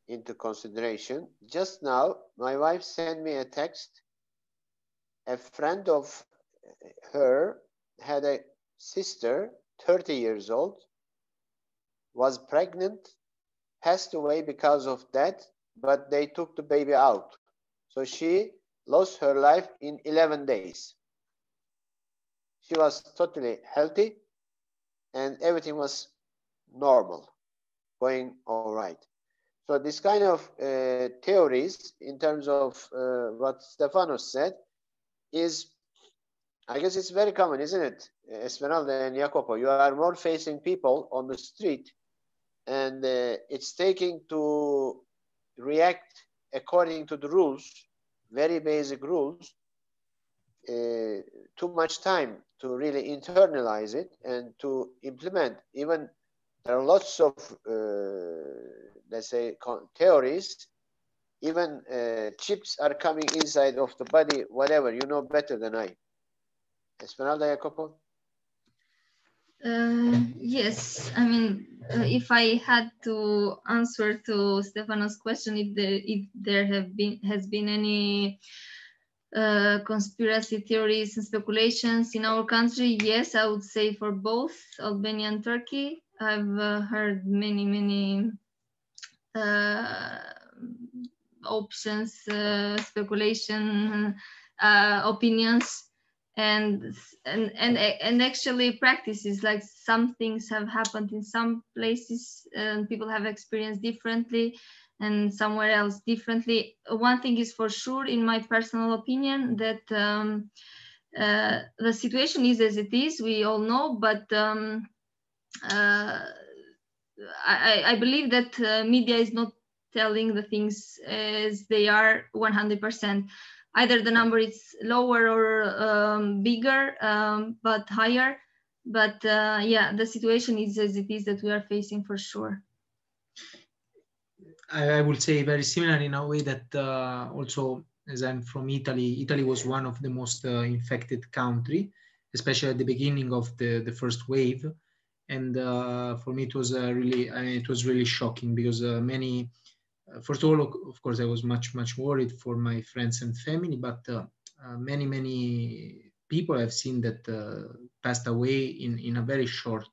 into consideration. Just now, my wife sent me a text. A friend of her had a sister, 30 years old, was pregnant, passed away because of that, but they took the baby out. So she lost her life in 11 days. She was totally healthy and everything was normal, going all right. So this kind of theories in terms of what Stefanos said is, I guess it's very common, isn't it? Esmeralda and Jacopo, you are more facing people on the street, and it's taking to react according to the rules, very basic rules, too much time to really internalize it and to implement. Even there are lots of, let's say, theories. Even chips are coming inside of the body, whatever, you know better than I. Esmeralda, Jacopo? Yes, I mean, if I had to answer to Stefano's question, if there has been any conspiracy theories and speculations in our country, yes, I would say for both Albania and Turkey. I've heard many options, speculation, opinions, and actually practices. Like some things have happened in some places and people have experienced differently, and somewhere else differently. One thing is for sure, in my personal opinion, that the situation is as it is, we all know, but I believe that media is not telling the things as they are 100%. Either the number is lower or bigger, but higher. But yeah, the situation is as it is that we are facing for sure. I would say very similar in a way that also, as I'm from Italy, Italy was one of the most infected country, especially at the beginning of the first wave. And for me, it was really shocking because many, first of all, of course, I was much worried for my friends and family, but many people I've seen that passed away in a very short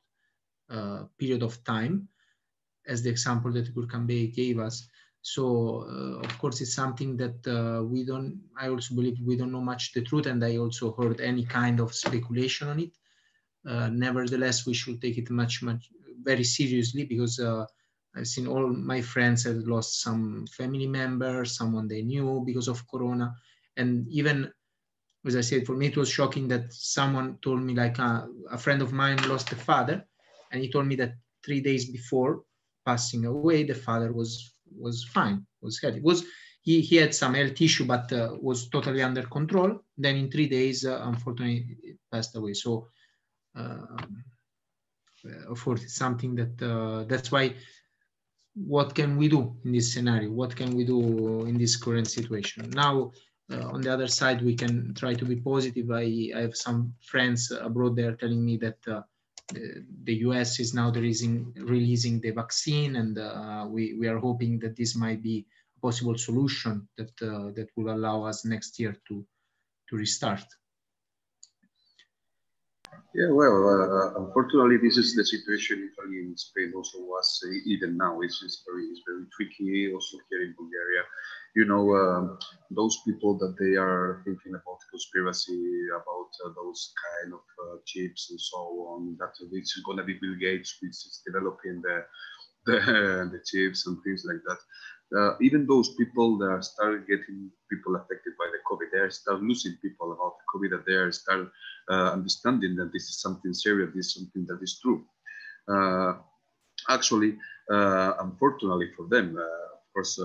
period of time, as the example that Gurkan Bey gave us. So of course, it's something that I also believe we don't know much the truth, and I also heard any kind of speculation on it. Nevertheless, we should take it very seriously, because I've seen all my friends have lost some family members, someone they knew because of Corona. And even, as I said, for me, it was shocking that someone told me, like a friend of mine lost a father, and he told me that 3 days before passing away, the father was fine, was healthy. He had some health issue, but was totally under control. Then in 3 days, unfortunately, it passed away. So of course, it's something that that's why, what can we do in this scenario? What can we do in this current situation? Now, on the other side, we can try to be positive. I have some friends abroad. They are telling me that the US is now releasing the vaccine, and we are hoping that this might be a possible solution that that will allow us next year to restart. Yeah, well, unfortunately, this is the situation in Italy and Spain also was even now. It's very tricky also here in Bulgaria. You know, those people that they are thinking about conspiracy, about those kind of chips and so on, that it's going to be Bill Gates which is developing the chips and things like that. Even those people that start getting people affected by the COVID, they start losing people about the COVID, that they start understanding that this is something serious, this is something that is true. Actually, unfortunately for them, of course,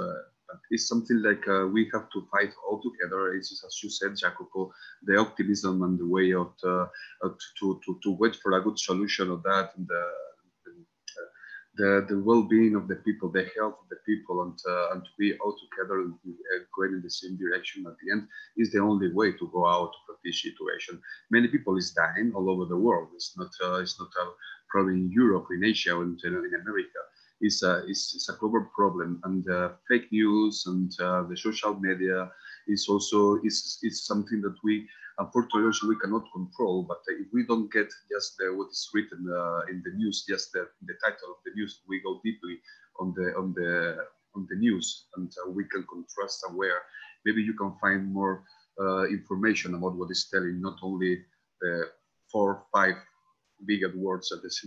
it's something like we have to fight all together. It's just, as you said, Jacopo, the optimism and the way of to wait for a good solution of that, and the well-being of the people, the health of the people, and to be all together and going in the same direction at the end is the only way to go out of this situation. Many people is dying all over the world. It's not a problem in Europe, in Asia, or in America. It's a global problem, and fake news and the social media is also is something that we unfortunately also we cannot control. But if we don't get just what is written in the news, just the title of the news, we go deeply on the news, and we can contrast somewhere. Maybe you can find more information about what is telling, not only the 4 or 5 big words that is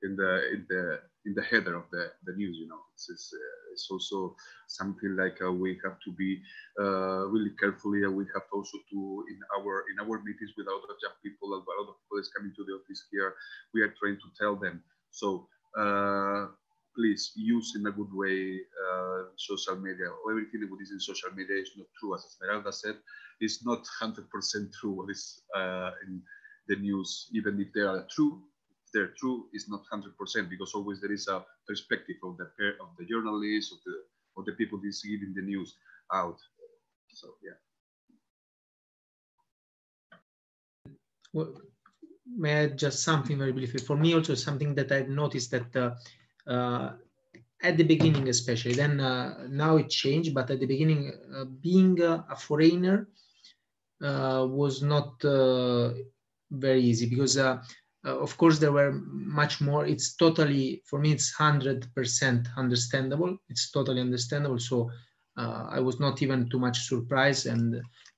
in the header of the news. You know, it's also something like we have to be really carefully. We have also to in our meetings with other young people, a lot of people is coming to the office here. We are trying to tell them, so please use in a good way social media. Everything that is in social media is not true. As Esmeralda said, it's not 100% true what is in the news. Even if they are true, they're true, is not 100%, because always there is a perspective of the journalists, of the people who is giving the news out. So yeah. Well, may I add just something very briefly? For me, also something that I've noticed that at the beginning, especially, then now it changed, but at the beginning, being a foreigner was not very easy, because of course there were much more. It's totally, for me, it's 100% understandable. It's totally understandable. So I was not even too much surprised,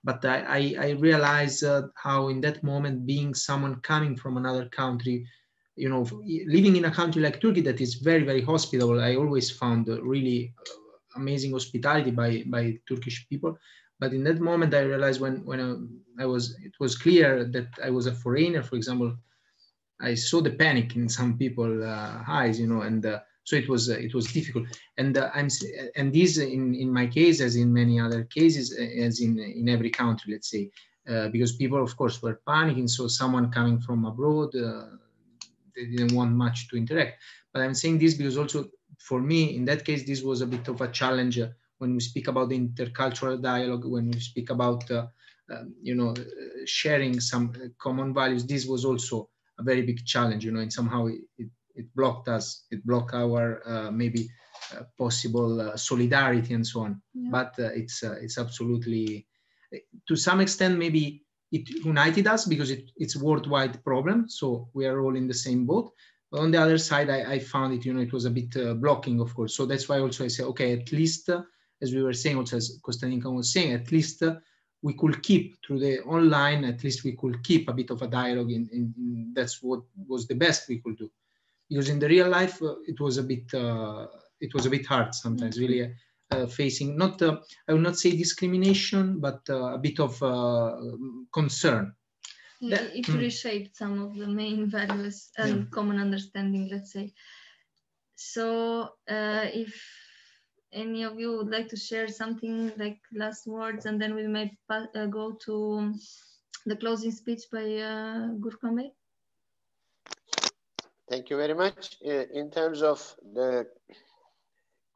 but I realized how in that moment, being someone coming from another country, you know, living in a country like Turkey that is very, very hospitable, I always found really amazing hospitality by Turkish people. But in that moment, I realized when it was clear that I was a foreigner, for example, I saw the panic in some people's eyes, you know, and so it was difficult. And this in my case, as in many other cases, as in every country, let's say, because people, of course, were panicking. So someone coming from abroad, they didn't want much to interact. But I'm saying this because also for me, in that case, this was a bit of a challenge when we speak about the intercultural dialogue, when we speak about you know, sharing some common values. This was also a very big challenge, you know, and somehow it blocked us. It blocked our maybe possible solidarity and so on. Yeah. But it's absolutely, to some extent, maybe it united us because it's a worldwide problem. So we are all in the same boat. But on the other side, I found it, you know, it was a bit blocking, of course. So that's why also I say, okay, at least, as we were saying, also as Costanica was saying, at least we could keep through the online, at least we could keep a bit of a dialogue that's what was the best we could do. Because in the real life, it was a bit hard sometimes, really facing, not, I would not say discrimination, but a bit of concern. It reshaped some of the main values and common understanding, let's say. So if any of you would like to share something like last words, and then we might go to the closing speech by Gurkan Bey. Thank you very much. In terms of the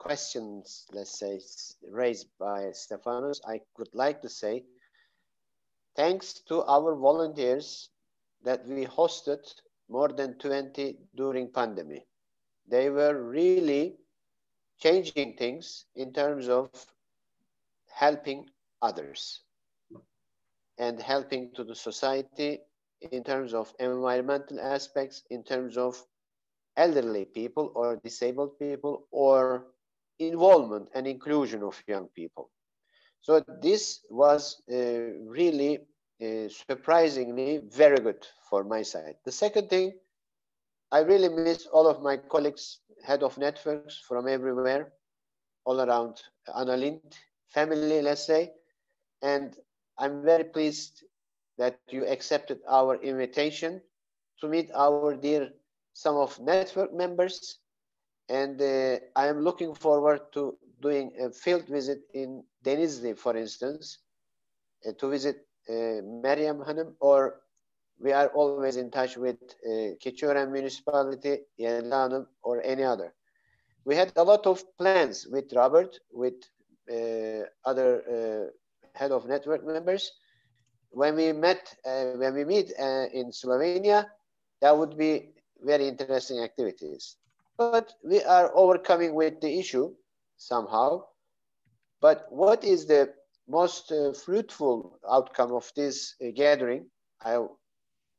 questions, let's say, raised by Stefanos, I would like to say, thanks to our volunteers that we hosted more than 20 during pandemic. They were really changing things in terms of helping others and helping to the society in terms of environmental aspects, in terms of elderly people or disabled people, or involvement and inclusion of young people. So this was really surprisingly very good for my side. The second thing, I really miss all of my colleagues, head of networks from everywhere, all around Analint family, let's say. And I'm very pleased that you accepted our invitation to meet our dear some of network members. And I am looking forward to doing a field visit in Denizli, for instance, to visit Meryem Hanım, or we are always in touch with Keçiören Municipality, Yelda Hanım, or any other. We had a lot of plans with Robert, with other head of network members. When we meet in Slovenia, that would be very interesting activities. But we are overcoming with the issue somehow. But what is the most fruitful outcome of this gathering? I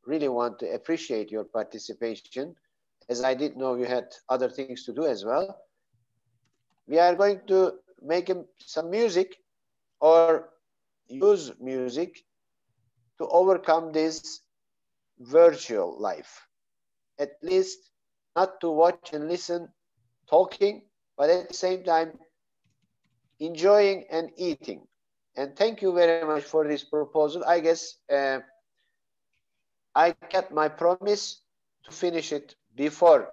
really want to appreciate your participation, as I did know you had other things to do as well. We are going to make some music or use music to overcome this virtual life. At least not to watch and listen talking, but at the same time enjoying and eating. And thank you very much for this proposal. I guess I kept my promise to finish it before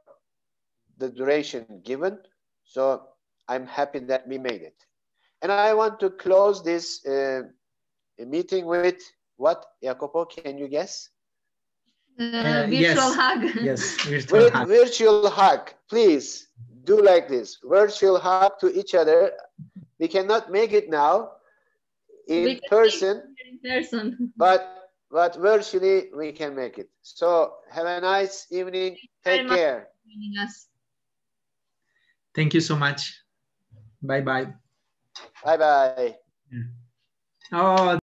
the duration given. So I'm happy that we made it. And I want to close this meeting with what, Jacopo, can you guess? Virtual yes. hug. Yes, virtual hug. Virtual hug. Please do like this. Virtual hug to each other. We cannot make it now in person, but virtually we can make it. So have a nice evening. Take care. Thank you so much. Bye-bye. Bye-bye. Oh.